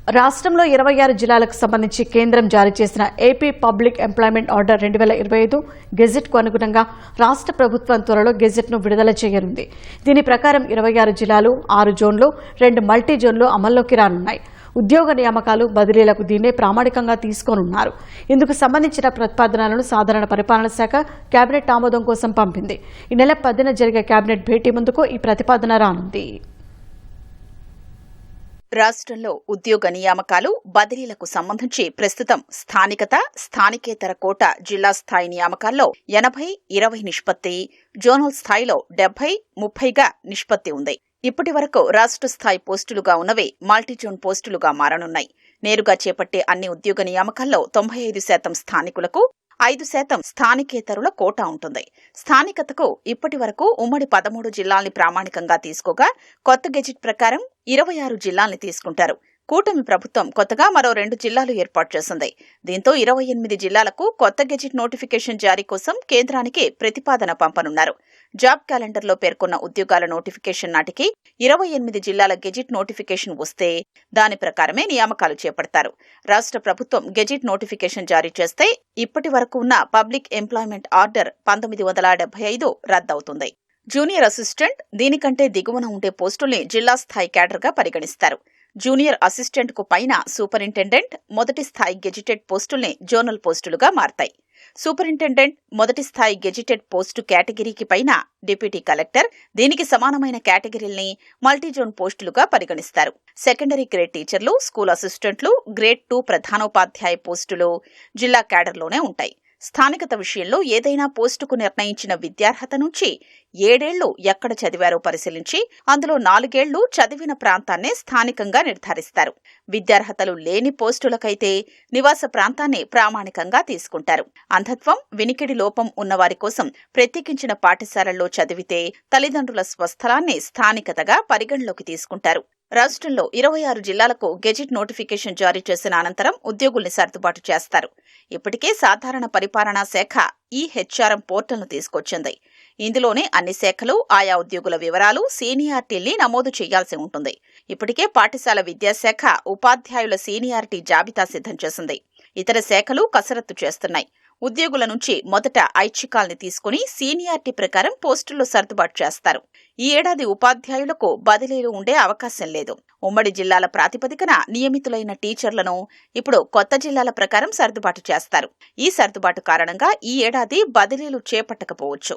రాష్ట్రంలో 26 జిల్లాలకు సంబంధించి కేంద్రం జారీ చేసిన ఏపీ పబ్లిక్ ఎంప్లాయ్మెంట్ ఆర్డర్ 2025 గెజెట్కు అనుగుణంగా రాష్ట్ర ప్రభుత్వం త్వరలో గెజెట్ను విడుదల చేయనుంది. దీని ప్రకారం 26 జిల్లాలు, 6 జోన్లు, 2 మల్టీ జోన్లు అమల్లోకి రానున్నాయి. ఉద్యోగ నియామకాలు, బదిలీలకు దీన్నే ప్రామాణికంగా తీసుకోనున్నారు. ఇందుకు సంబంధించిన ప్రతిపాదనలను సాధారణ పరిపాలన శాఖ కేబినెట్ ఆమోదం కోసం పంపింది. ఈ నెల 10న జరిగే కేబినెట్ భేటీ ముందుకు ఈ ప్రతిపాదన రానుంది. రాష్ట్రంలో ఉద్యోగ నియామకాలు, బదిలీలకు సంబంధించి ప్రస్తుతం స్థానికత, స్థానికేతర కోటా జిల్లా స్థాయి నియామకాల్లో 80-20 నిష్పత్తి, జోనల్ స్థాయిలో 70-30గా నిష్పత్తి ఉంది. ఇప్పటి వరకు రాష్ట్ర స్థాయి పోస్టులుగా ఉన్నవి మల్టీజోన్ పోస్టులుగా మారనున్నాయి. నేరుగా చేపట్టే అన్ని ఉద్యోగ నియామకాల్లో 95% స్థానికులకు, 5% స్థానికేతరుల కోటా ఉంటుంది. స్థానికతకు ఇప్పటి వరకు ఉమ్మడి 13 జిల్లాల్ని ప్రామాణికంగా తీసుకోగా కొత్త గెజిట్ ప్రకారం 26 జిల్లాల్ని తీసుకుంటారు. కూటమి ప్రభుత్వం కొత్తగా మరో 2 జిల్లాలు ఏర్పాటు చేసింది. దీంతో 28 జిల్లాలకు కొత్త గెజిట్ నోటిఫికేషన్ జారీ కోసం కేంద్రానికి ప్రతిపాదన పంపనున్నారు. జాబ్ క్యాలెండర్లో పేర్కొన్న ఉద్యోగాల నోటిఫికేషన్ నాటికి 28 జిల్లాల గెజిట్ నోటిఫికేషన్ వస్తే దాని ప్రకారమే నియామకాలు చేపడతారు. రాష్ట్ర ప్రభుత్వం గెజిట్ నోటిఫికేషన్ జారీ చేస్తే ఇప్పటి వరకు ఉన్న పబ్లిక్ ఎంప్లాయ్మెంట్ ఆర్డర్ 1975 రద్దవుతుంది. జూనియర్ అసిస్టెంట్, దీనికంటే దిగువన ఉండే పోస్టుల్ని జిల్లా స్థాయి క్యాడర్గా పరిగణిస్తారు. జూనియర్ అసిస్టెంట్కు పైన సూపరింటెండెంట్, మొదటి స్థాయి గెజిటెడ్ పోస్టుల్ని జోనల్ పోస్టులుగా మారతాయి. సూపరింటెండెంట్ మొదటి స్థాయి గెజిటెడ్ పోస్టు కేటగిరీకి పైన డిప్యూటీ కలెక్టర్, దీనికి సమానమైన కేటగిరీల్ని మల్టీజోన్ పోస్టులుగా పరిగణిస్తారు. సెకండరీ గ్రేడ్ టీచర్లు, స్కూల్ అసిస్టెంట్లు, గ్రేడ్ 2 ప్రధానోపాధ్యాయ పోస్టులు జిల్లా క్యాడర్లోనే ఉంటాయి. స్థానికత విషయంలో ఏదైనా పోస్టుకు నిర్ణయించిన విద్యార్హత నుంచి 7 ఏళ్లు ఎక్కడ చదివారో పరిశీలించి అందులో 4 ఏళ్లు చదివిన ప్రాంతాన్నే స్థానికంగా నిర్ధారిస్తారు. విద్యార్హతలు లేని పోస్టులకైతే నివాస ప్రాంతాన్ని ప్రామాణికంగా తీసుకుంటారు. అంధత్వం, వినికిడి లోపం ఉన్నవారి కోసం ప్రత్యేకించిన పాఠశాలల్లో చదివితే తల్లిదండ్రుల స్వస్థలాన్ని స్థానికతగా పరిగణలోకి తీసుకుంటారు. రాష్ట్రంలో 26 జిల్లాలకు గెజిట్ నోటిఫికేషన్ జారీ చేసిన అనంతరం ఉద్యోగుల్ని సర్దుబాటు చేస్తారు. ఇప్పటికే సాధారణ పరిపాలనా శాఖ హెచ్ఆర్ఎం పోర్టల్ను తీసుకొచ్చింది. ఇందులోనే అన్ని శాఖలు, ఆయా ఉద్యోగుల వివరాలు, సీనియారిటీల్ని నమోదు చేయాల్సి ఉంటుంది. ఇప్పటికే పాఠశాల విద్యాశాఖ ఉపాధ్యాయుల సీనియారిటీ జాబితా సిద్ధం చేసింది. ఇతర శాఖలు కసరత్తు చేస్తున్నాయి. ఉద్యోగుల నుంచి మొదట ఐచ్ఛికాల్ని తీసుకుని సీనియారిటీ ప్రకారం పోస్టుల్లో సర్దుబాటు చేస్తారు. ఈ ఏడాది ఉపాధ్యాయులకు బదిలీలు ఉండే అవకాశం లేదు. ఉమ్మడి జిల్లాల ప్రాతిపదికన నియమితులైన టీచర్లను ఇప్పుడు కొత్త జిల్లాల ప్రకారం సర్దుబాటు చేస్తారు. ఈ సర్దుబాటు కారణంగా ఈ ఏడాది బదిలీలు చేపట్టకపోవచ్చు.